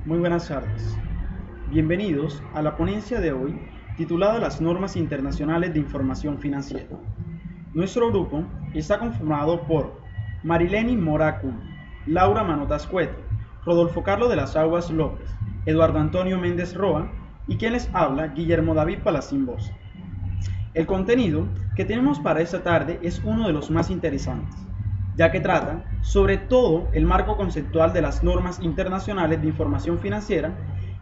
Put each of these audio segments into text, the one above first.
Muy buenas tardes. Bienvenidos a la ponencia de hoy titulada Las normas internacionales de información financiera. Nuestro grupo está conformado por Marileni Moracum, Laura Manotas Cuete, Rodolfo Carlos de las Aguas López, Eduardo Antonio Méndez Roa y quien les habla, Guillermo David Palacín Bosch. El contenido que tenemos para esta tarde es uno de los más interesantes, ya que trata sobre todo el marco conceptual de las normas internacionales de información financiera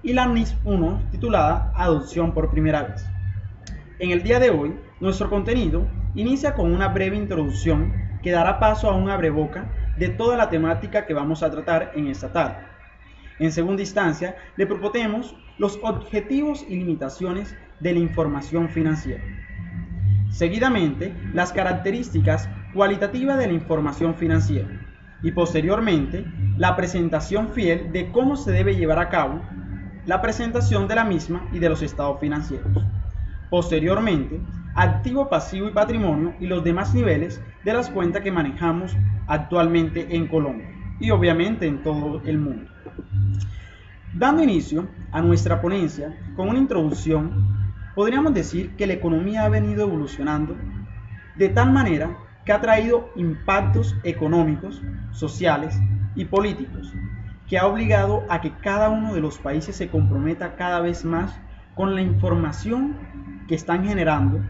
y la NIS 1 titulada Adopción por primera vez. En el día de hoy, nuestro contenido inicia con una breve introducción que dará paso a un abreboca de toda la temática que vamos a tratar en esta tarde. En segunda instancia, le proponemos los objetivos y limitaciones de la información financiera. Seguidamente, las características cualitativas de la información financiera y posteriormente, la presentación fiel de cómo se debe llevar a cabo la presentación de la misma y de los estados financieros. Posteriormente, activo, pasivo y patrimonio y los demás niveles de las cuentas que manejamos actualmente en Colombia y obviamente en todo el mundo. Dando inicio a nuestra ponencia con una introducción, podríamos decir que la economía ha venido evolucionando de tal manera que ha traído impactos económicos, sociales y políticos, que ha obligado a que cada uno de los países se comprometa cada vez más con la información que están generando,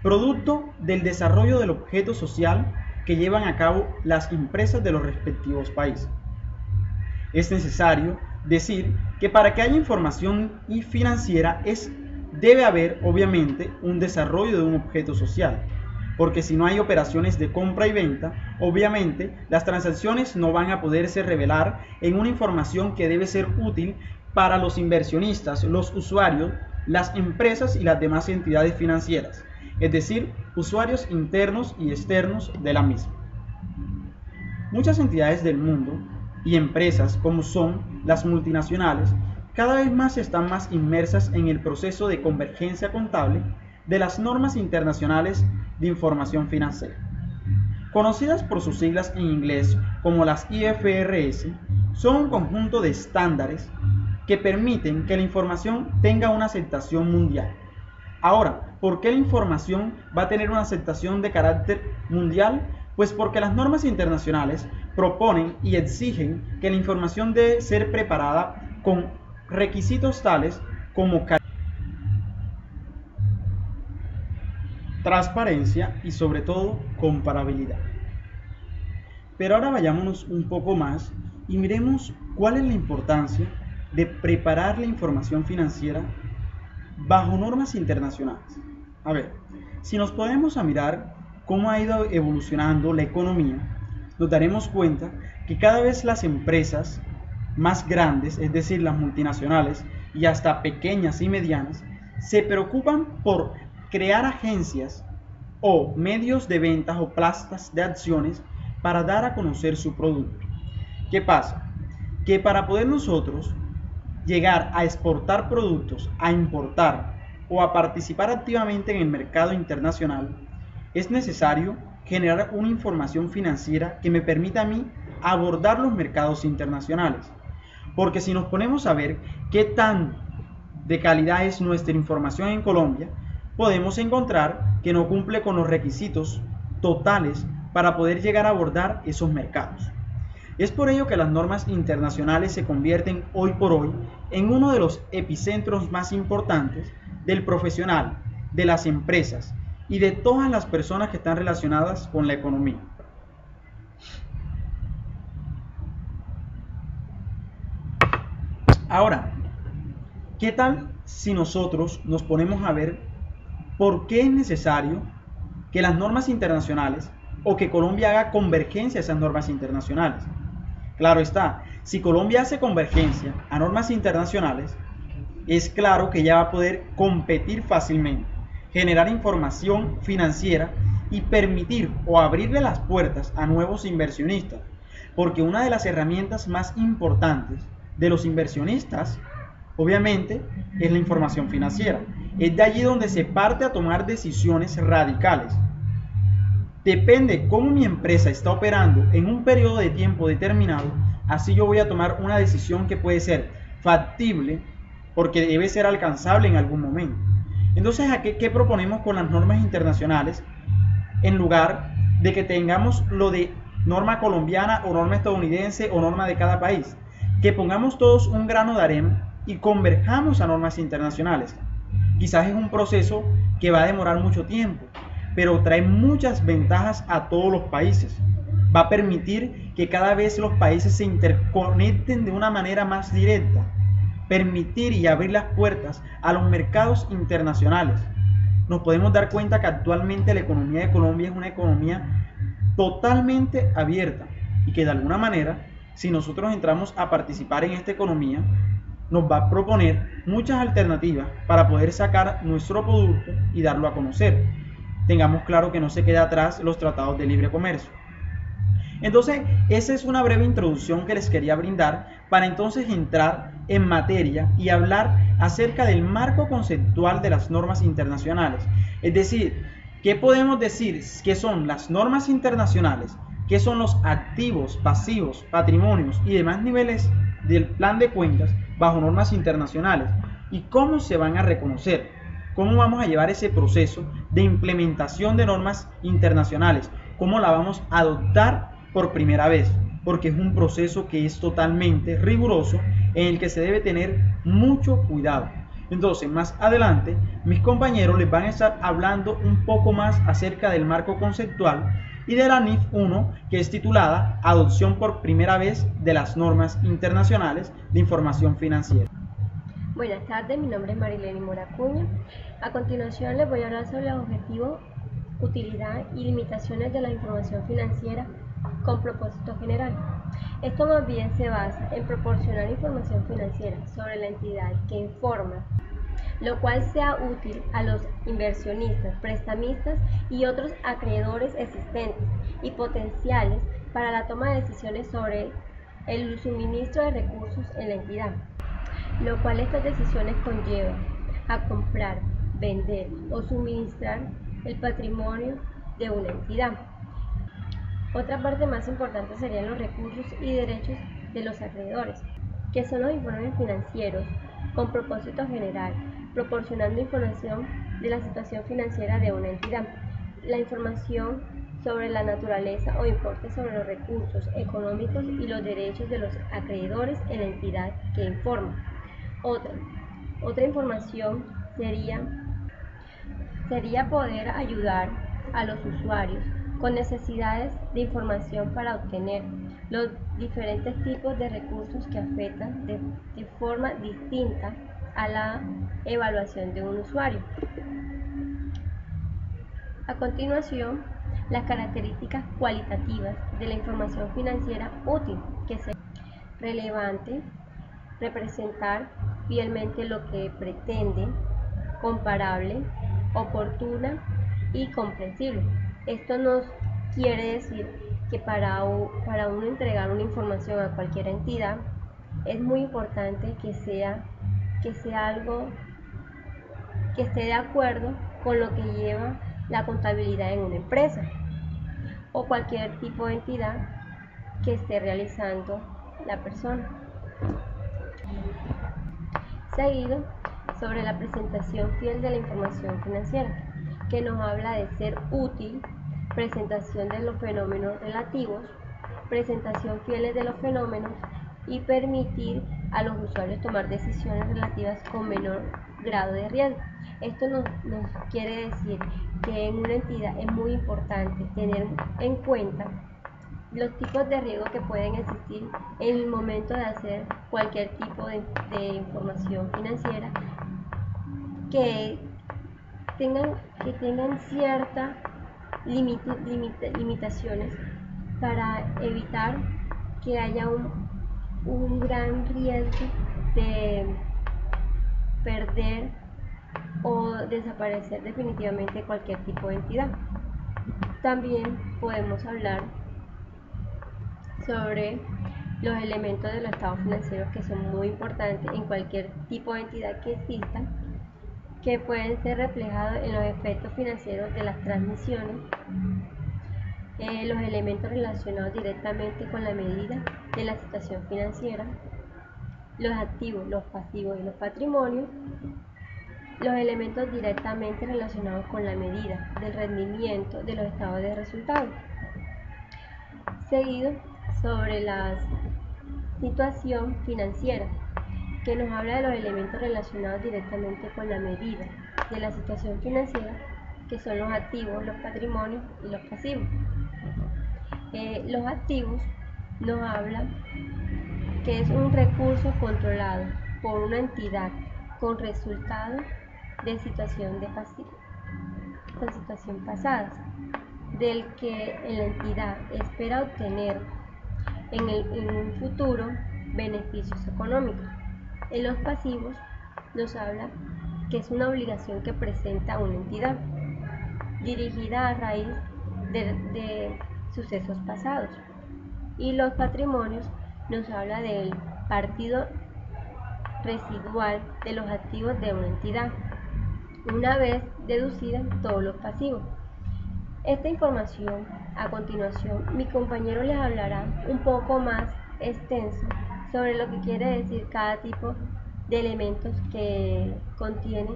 producto del desarrollo del objeto social que llevan a cabo las empresas de los respectivos países. Es necesario decir que para que haya información financiera debe haber obviamente un desarrollo de un objeto social, porque si no hay operaciones de compra y venta, obviamente las transacciones no van a poderse revelar en una información que debe ser útil para los inversionistas, los usuarios, las empresas y las demás entidades financieras, es decir, usuarios internos y externos de la misma. Muchas entidades del mundo y empresas como son las multinacionales cada vez más están más inmersas en el proceso de convergencia contable de las normas internacionales de información financiera. Conocidas por sus siglas en inglés como las IFRS, son un conjunto de estándares que permiten que la información tenga una aceptación mundial. Ahora, ¿por qué la información va a tener una aceptación de carácter mundial? Pues porque las normas internacionales proponen y exigen que la información debe ser preparada con requisitos tales como transparencia y sobre todo comparabilidad. Pero ahora vayámonos un poco más y miremos cuál es la importancia de preparar la información financiera bajo normas internacionales. A ver, si nos ponemos a mirar cómo ha ido evolucionando la economía, nos daremos cuenta que cada vez las empresas más grandes, es decir, las multinacionales y hasta pequeñas y medianas, se preocupan por crear agencias o medios de ventas o plazas de acciones para dar a conocer su producto. ¿Qué pasa? Que para poder nosotros llegar a exportar productos, a importar o a participar activamente en el mercado internacional, es necesario generar una información financiera que me permita a mí abordar los mercados internacionales. Porque si nos ponemos a ver qué tan de calidad es nuestra información en Colombia, podemos encontrar que no cumple con los requisitos totales para poder llegar a abordar esos mercados. Es por ello que las normas internacionales se convierten hoy por hoy en uno de los epicentros más importantes del profesional, de las empresas y de todas las personas que están relacionadas con la economía. Ahora, ¿qué tal si nosotros nos ponemos a ver por qué es necesario que las normas internacionales o que Colombia haga convergencia a esas normas internacionales? Claro está, si Colombia hace convergencia a normas internacionales, es claro que ya va a poder competir fácilmente, generar información financiera y permitir o abrirle las puertas a nuevos inversionistas, porque una de las herramientas más importantes de los inversionistas, obviamente, es la información financiera. Es de allí donde se parte a tomar decisiones radicales. Depende cómo mi empresa está operando en un periodo de tiempo determinado, así yo voy a tomar una decisión que puede ser factible, porque debe ser alcanzable en algún momento. Entonces, ¿qué proponemos con las normas internacionales? En lugar de que tengamos lo de norma colombiana o norma estadounidense o norma de cada país, que pongamos todos un grano de arena y converjamos a normas internacionales. Quizás es un proceso que va a demorar mucho tiempo, pero trae muchas ventajas a todos los países. Va a permitir que cada vez los países se interconecten de una manera más directa, permitir y abrir las puertas a los mercados internacionales. Nos podemos dar cuenta que actualmente la economía de Colombia es una economía totalmente abierta y que de alguna manera, si nosotros entramos a participar en esta economía, nos va a proponer muchas alternativas para poder sacar nuestro producto y darlo a conocer. Tengamos claro que no se queda atrás los tratados de libre comercio. Entonces, esa es una breve introducción que les quería brindar para entonces entrar en materia y hablar acerca del marco conceptual de las normas internacionales. Es decir, ¿qué podemos decir que son las normas internacionales? ¿Qué son los activos, pasivos, patrimonios y demás niveles del plan de cuentas bajo normas internacionales? ¿Y cómo se van a reconocer? ¿Cómo vamos a llevar ese proceso de implementación de normas internacionales? ¿Cómo la vamos a adoptar por primera vez? Porque es un proceso que es totalmente riguroso en el que se debe tener mucho cuidado. Entonces, más adelante, mis compañeros les van a estar hablando un poco más acerca del marco conceptual y de la NIF 1, que es titulada Adopción por primera vez de las normas internacionales de información financiera. Buenas tardes, mi nombre es Marileni Moracuña. A continuación les voy a hablar sobre los objetivos, utilidad y limitaciones de la información financiera con propósito general. Esto más bien se basa en proporcionar información financiera sobre la entidad que informa, lo cual sea útil a los inversionistas, prestamistas y otros acreedores existentes y potenciales para la toma de decisiones sobre el suministro de recursos en la entidad, lo cual estas decisiones conllevan a comprar, vender o suministrar el patrimonio de una entidad. Otra parte más importante serían los recursos y derechos de los acreedores, que son los informes financieros con propósito general, proporcionando información de la situación financiera de una entidad. La información sobre la naturaleza o importe sobre los recursos económicos y los derechos de los acreedores en la entidad que informa. Otra información sería poder ayudar a los usuarios con necesidades de información para obtener los diferentes tipos de recursos que afectan de forma distinta a la evaluación de un usuario. A continuación, las características cualitativas de la información financiera útil, que es relevante, representar fielmente lo que pretende, comparable, oportuna y comprensible. Esto nos quiere decir que para uno entregar una información a cualquier entidad es muy importante que sea algo que esté de acuerdo con lo que lleva la contabilidad en una empresa o cualquier tipo de entidad que esté realizando la persona. Seguido, sobre la presentación fiel de la información financiera, que nos habla de ser útil, presentación de los fenómenos relativos, presentación fieles de los fenómenos y permitir a los usuarios tomar decisiones relativas con menor grado de riesgo. Esto nos quiere decir que en una entidad es muy importante tener en cuenta los tipos de riesgo que pueden existir en el momento de hacer cualquier tipo de información financiera que tengan ciertas limitaciones para evitar que haya un gran riesgo de perder o desaparecer definitivamente cualquier tipo de entidad. También podemos hablar sobre los elementos de los estados financieros que son muy importantes en cualquier tipo de entidad que exista, que pueden ser reflejados en los efectos financieros de las transmisiones, los elementos relacionados directamente con la medida de la situación financiera, los activos, los pasivos y los patrimonios, los elementos directamente relacionados con la medida del rendimiento de los estados de resultados. Seguido sobre la situación financiera, que nos habla de los elementos relacionados directamente con la medida de la situación financiera, que son los activos, los patrimonios y los pasivos. Los activos nos hablan que es un recurso controlado por una entidad con resultados de situación pasadas, del que la entidad espera obtener en un futuro beneficios económicos. En los pasivos nos habla que es una obligación que presenta una entidad dirigida a raíz de sucesos pasados. Y los patrimonios nos habla del partido residual de los activos de una entidad, una vez deducida todos los pasivos. Esta información, a continuación, mi compañero les hablará un poco más extenso sobre lo que quiere decir cada tipo de elementos que contiene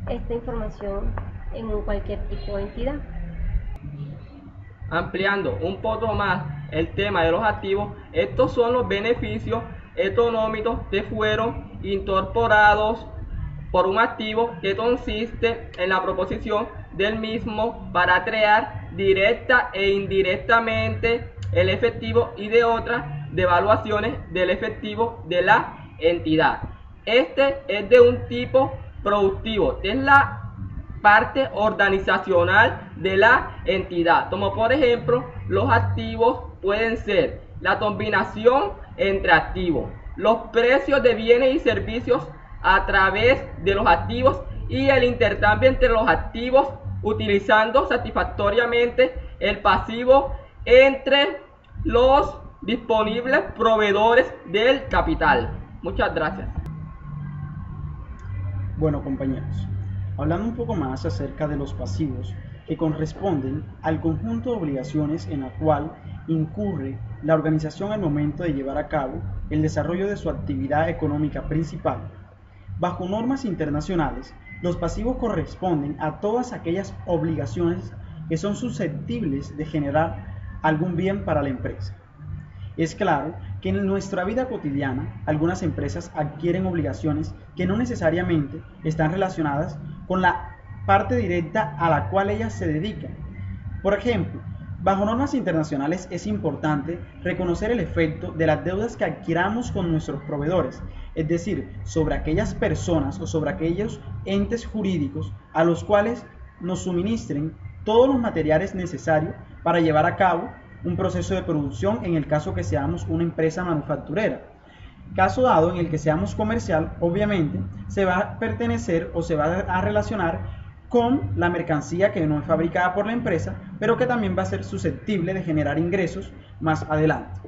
esta información en cualquier tipo de entidad. Ampliando un poco más el tema de los activos, estos son los beneficios económicos que fueron incorporados por un activo, que consiste en la proposición del mismo para crear directa e indirectamente el efectivo y de otras devaluaciones del efectivo de la entidad. Este es de un tipo productivo, que es la parte organizacional de la entidad, como por ejemplo los activos pueden ser la combinación entre activos, los precios de bienes y servicios a través de los activos y el intercambio entre los activos utilizando satisfactoriamente el pasivo entre los disponibles proveedores del capital. Muchas gracias. Bueno, compañeros, hablando un poco más acerca de los pasivos, que corresponden al conjunto de obligaciones en la cual incurre la organización al momento de llevar a cabo el desarrollo de su actividad económica principal. Bajo normas internacionales, los pasivos corresponden a todas aquellas obligaciones que son susceptibles de generar algún bien para la empresa. Es claro que en nuestra vida cotidiana algunas empresas adquieren obligaciones que no necesariamente están relacionadas con la parte directa a la cual ellas se dedican. Por ejemplo, bajo normas internacionales es importante reconocer el efecto de las deudas que adquiramos con nuestros proveedores, es decir, sobre aquellas personas o sobre aquellos entes jurídicos a los cuales nos suministren todos los materiales necesarios para llevar a cabo un proceso de producción en el caso que seamos una empresa manufacturera. Caso dado en el que seamos comercial, obviamente se va a pertenecer o se va a relacionar con la mercancía que no es fabricada por la empresa, pero que también va a ser susceptible de generar ingresos más adelante.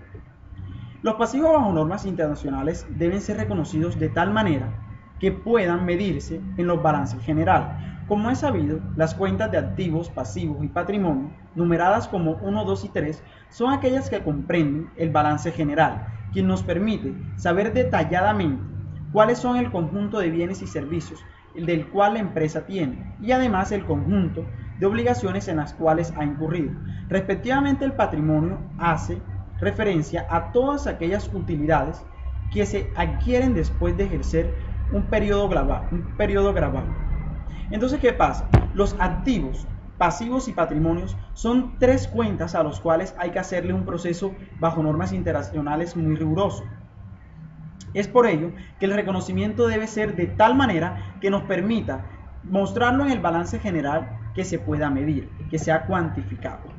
Los pasivos bajo normas internacionales deben ser reconocidos de tal manera que puedan medirse en los balances generales. Como es sabido, las cuentas de activos, pasivos y patrimonio, numeradas como 1, 2 y 3, son aquellas que comprenden el balance general, quien nos permite saber detalladamente cuáles son el conjunto de bienes y servicios del cual la empresa tiene, y además el conjunto de obligaciones en las cuales ha incurrido. Respectivamente, el patrimonio hace referencia a todas aquellas utilidades que se adquieren después de ejercer un periodo grabado. Entonces, ¿qué pasa? Los activos, pasivos y patrimonios son tres cuentas a los cuales hay que hacerle un proceso bajo normas internacionales muy riguroso. Es por ello que el reconocimiento debe ser de tal manera que nos permita mostrarlo en el balance general, que se pueda medir, que sea cuantificable.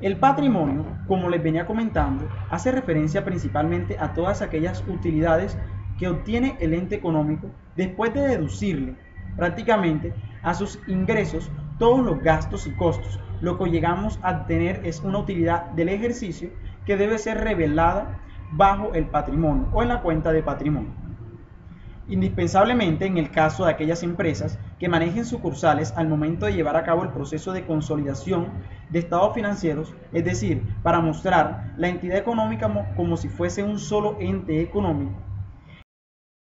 El patrimonio, como les venía comentando, hace referencia principalmente a todas aquellas utilidades que obtiene el ente económico después de deducirle prácticamente a sus ingresos todos los gastos y costos. Lo que llegamos a tener es una utilidad del ejercicio que debe ser revelada bajo el patrimonio o en la cuenta de patrimonio. Indispensablemente en el caso de aquellas empresas que manejen sucursales al momento de llevar a cabo el proceso de consolidación de estados financieros, es decir, para mostrar la entidad económica como si fuese un solo ente económico,